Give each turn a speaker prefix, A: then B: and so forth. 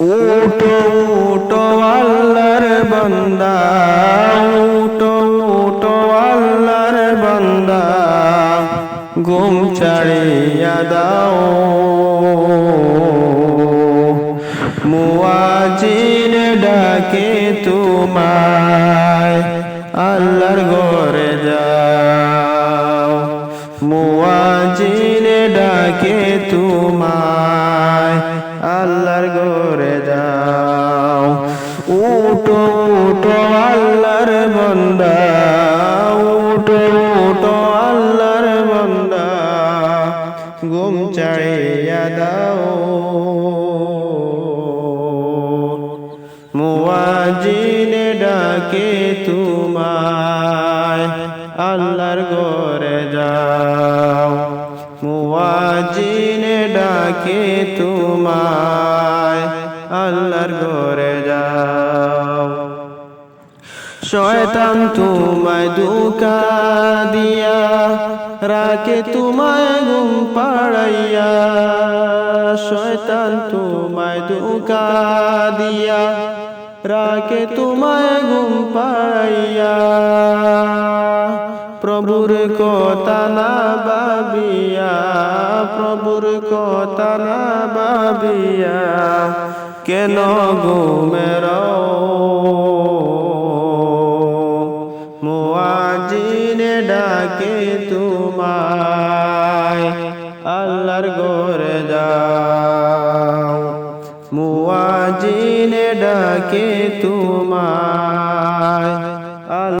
A: উঠো উঠো আল্লাহর বান্দা, উঠো উঠো আল্লাহর বান্দা, ঘুম ছাড়িয়া দাও। মুয়াজ্জিন ডাকে তোমায়, আল্লাহর ঘরে যাও। মুয়াজ্জিন ডাকে তোমায়, আল্লাহর ঘরে যাও। উঠো উঠো আল্লাহর বান্দা, উঠো উঠো আল্লাহর বান্দা, ঘুম ছাড়িয়া দাও। মুয়াজ্জিন ডাকে তোমায়, আল্লাহর ঘরে যাও। মুয়াজ্জিন ডাকে তোমায়, আল্লাহর ঘরে যাও। শয়তান তোমায় ধোঁকা দিয়া রাখে তোমায় ঘুম পাড়াইয়া। শয়তান তোমায় ধোঁকা দিয়া রাখে তোমায় ঘুম পাড়াইয়া। প্রভুর কথা না ভাবিয়া, প্রভুর কথা না ভাবিয়া, কেন ঘুমের মুয়াজ্জিন ডাকে তোমায়, আল্লাহর ঘরে যাও। মুয়াজ্জিন ডাকে তোমায়।